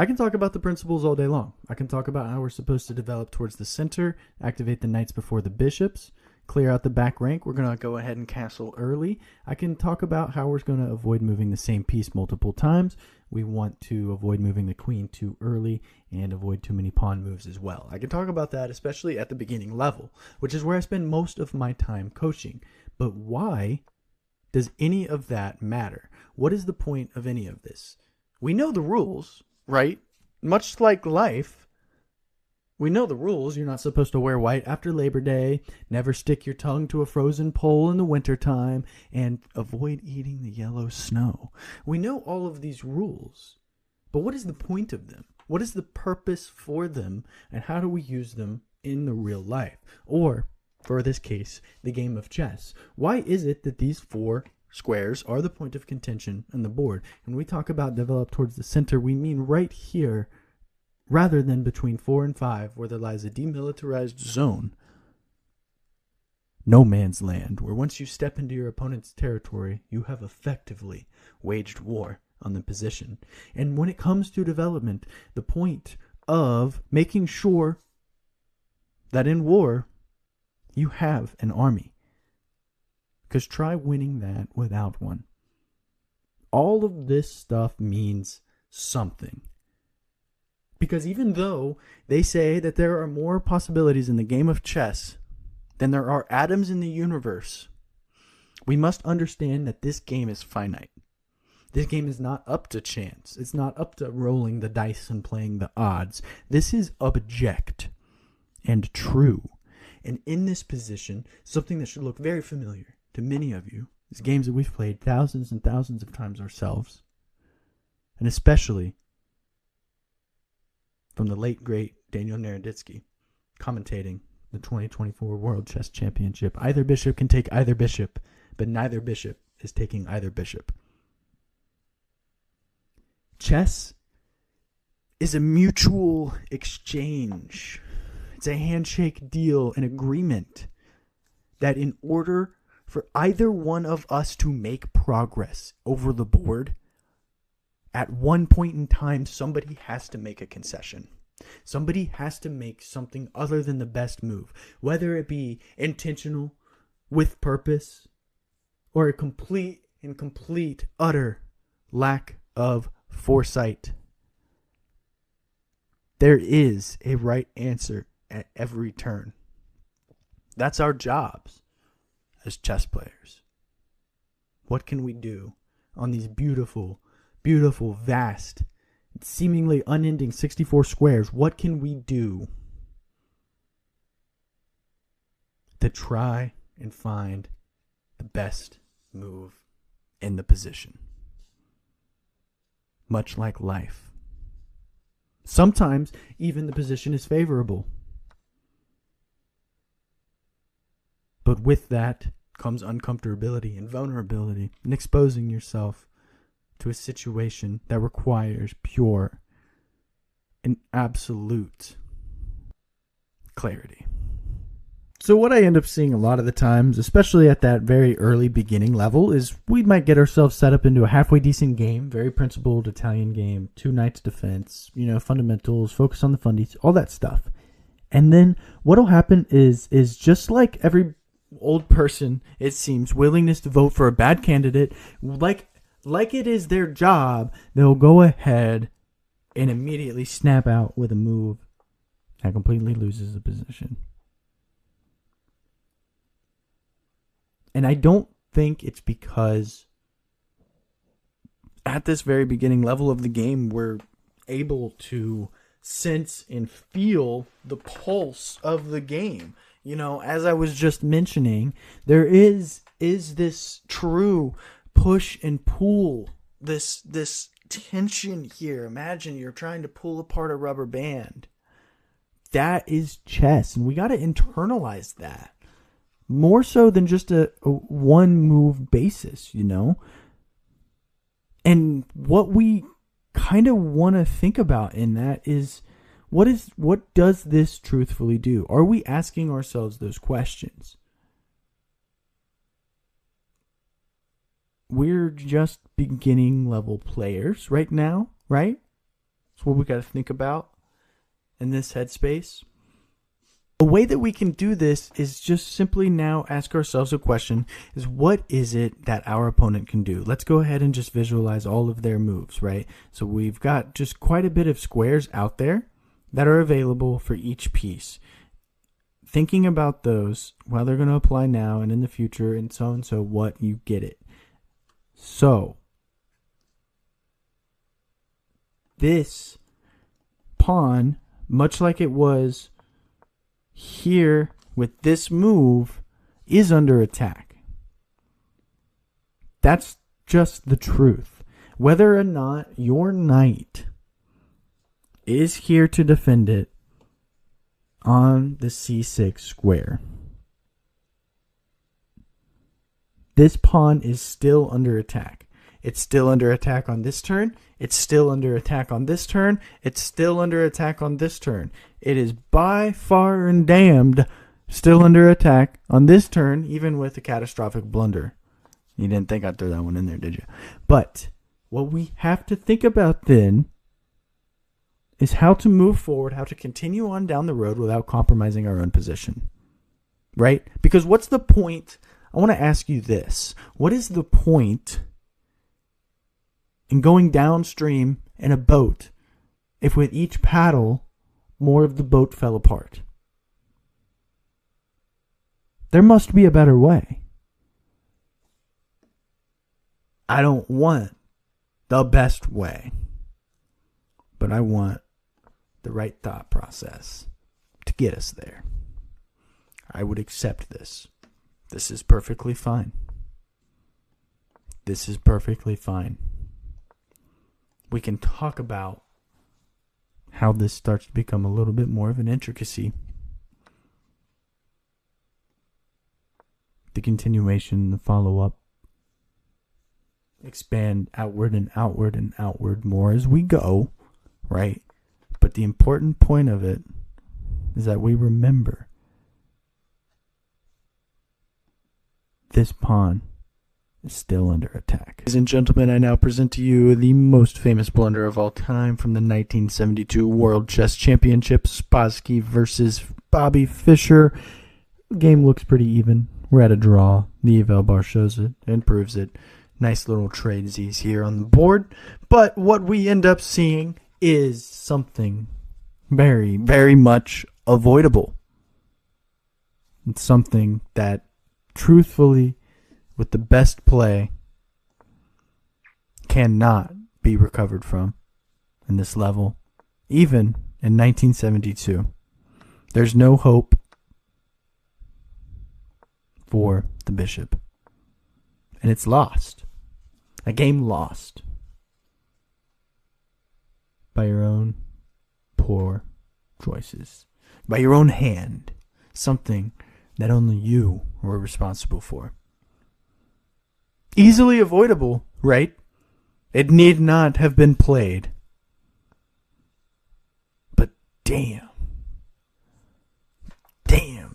I can talk about the principles all day long. I can talk about how we're supposed to develop towards the center, activate the knights before the bishops, clear out the back rank. We're going to go ahead and castle early. I can talk about how we're going to avoid moving the same piece multiple times. We want to avoid moving the queen too early and avoid too many pawn moves as well. I can talk about that, especially at the beginning level, which is where I spend most of my time coaching. But why does any of that matter? What is the point of any of this? We know the rules, right? Much like life, we know the rules. You're not supposed to wear white after Labor Day, never stick your tongue to a frozen pole in the wintertime, and avoid eating the yellow snow. We know all of these rules, but what is the point of them? What is the purpose for them, and how do we use them in the real life? Or, for this case, the game of chess. Why is it that these 4 squares are the point of contention on the board? When we talk about develop towards the center, we mean right here, rather than between 4 and 5, where there lies a demilitarized zone. No man's land, where once you step into your opponent's territory, you have effectively waged war on the position. And when it comes to development, the point of making sure that in war, you have an army. Because try winning that without one. All of this stuff means something. Because even though they say that there are more possibilities in the game of chess than there are atoms in the universe, we must understand that this game is finite. This game is not up to chance. It's not up to rolling the dice and playing the odds. This is object and true. And in this position, something that should look very familiar to many of you is games that we've played thousands and thousands of times ourselves. And especially from the late, great Daniel Naroditsky, commentating the 2024 World Chess Championship. Either bishop can take either bishop, but neither bishop is taking either bishop. Chess is a mutual exchange. It's a handshake deal, an agreement that in order for either one of us to make progress over the board, at one point in time, somebody has to make a concession. Somebody has to make something other than the best move, whether it be intentional, with purpose, or a complete, utter lack of foresight. There is a right answer at every turn. That's our jobs as chess players. What can we do on these beautiful, vast, seemingly unending 64 squares? What can we do to try and find the best move in the position? Much like life. Sometimes even the position is favorable. But with that comes uncomfortability and vulnerability and exposing yourself to a situation that requires pure and absolute clarity. So what I end up seeing a lot of the times, especially at that very early beginning level, is we might get ourselves set up into a halfway decent game, very principled Italian game, 2 knights defense, fundamentals, focus on the fundies, all that stuff. And then what'll happen is just like every old person, it seems, willingness to vote for a bad candidate, like it is their job, they'll go ahead and immediately snap out with a move that completely loses the position. And I don't think it's because at this very beginning level of the game, we're able to sense and feel the pulse of the game. As I was just mentioning, there is this true push and pull, this tension here. Imagine you're trying to pull apart a rubber band. That is chess, and we got to internalize that. More so than just a one move basis, And what we kind of want to think about in that is what does this truthfully do? Are we asking ourselves those questions? We're just beginning level players right now, right? That's what we got to think about in this headspace. A way that we can do this is just simply now ask ourselves a question, is what is it that our opponent can do? Let's go ahead and just visualize all of their moves, right? So we've got just quite a bit of squares out there that are available for each piece. Thinking about those, well, they're going to apply now and in the future and so what, you get it. So this pawn, much like it was here with this move, is under attack. That's just the truth. Whether or not your knight is here to defend it on the c6 square, this pawn is still under attack. It's still under attack on this turn. It's still under attack on this turn. It's still under attack on this turn. It is by far and damned still under attack on this turn, even with a catastrophic blunder. You didn't think I'd throw that one in there, did you? But what we have to think about then is how to move forward, how to continue on down the road without compromising our own position. Right? Because what's the point? I want to ask you this. What is the point in going downstream in a boat if with each paddle more of the boat fell apart? There must be a better way. I don't want the best way, but I want the right thought process to get us there. I would accept this. This is perfectly fine. This is perfectly fine. We can talk about how this starts to become a little bit more of an intricacy. The continuation, the follow-up, expand outward and outward and outward more as we go, right? But the important point of it is that we remember this pawn is still under attack. Ladies and gentlemen, I now present to you the most famous blunder of all time from the 1972 World Chess Championship, Spassky versus Bobby Fischer. The game looks pretty even. We're at a draw. The eval bar shows it and proves it. Nice little tradesies here on the board. But what we end up seeing is something very, very much avoidable. It's something that, truthfully, with the best play, cannot be recovered from in this level, even in 1972. There's no hope for the bishop. And it's lost. A game lost by your own poor choices. By your own hand. Something that only you were responsible for. Easily avoidable, right? It need not have been played. But damn,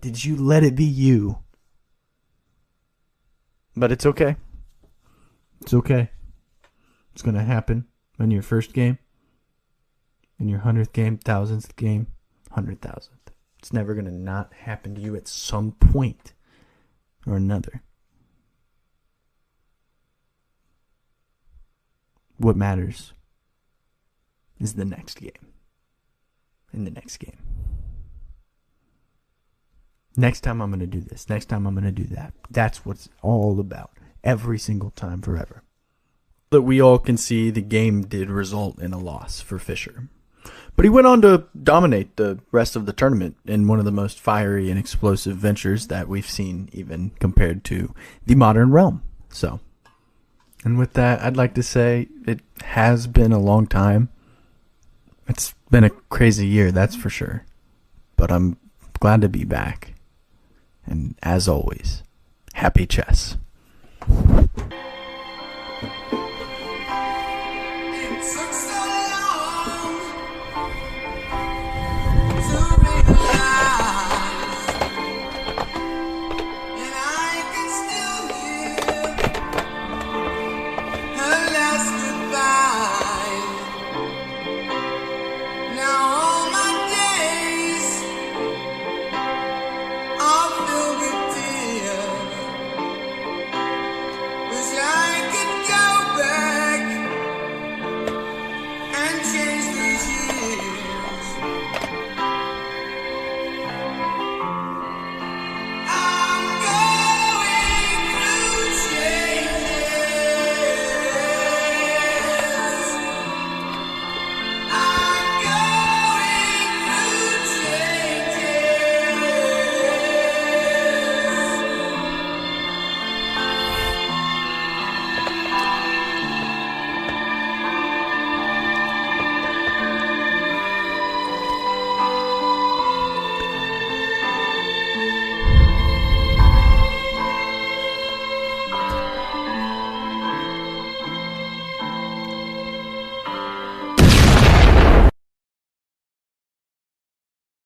did you let it be you? But it's okay. It's okay. It's going to happen in your first game, in your 100th game, 1000th game, 100,000th. It's never going to not happen to you at some point or another. What matters is the next game. In the next game. Next time I'm going to do this. Next time I'm going to do that. That's what it's all about. Every single time, forever. That we all can see, the game did result in a loss for Fischer. But he went on to dominate the rest of the tournament in one of the most fiery and explosive ventures that we've seen, even compared to the modern realm. So, and with that, I'd like to say it has been a long time. It's been a crazy year, that's for sure. But I'm glad to be back. And as always, happy chess.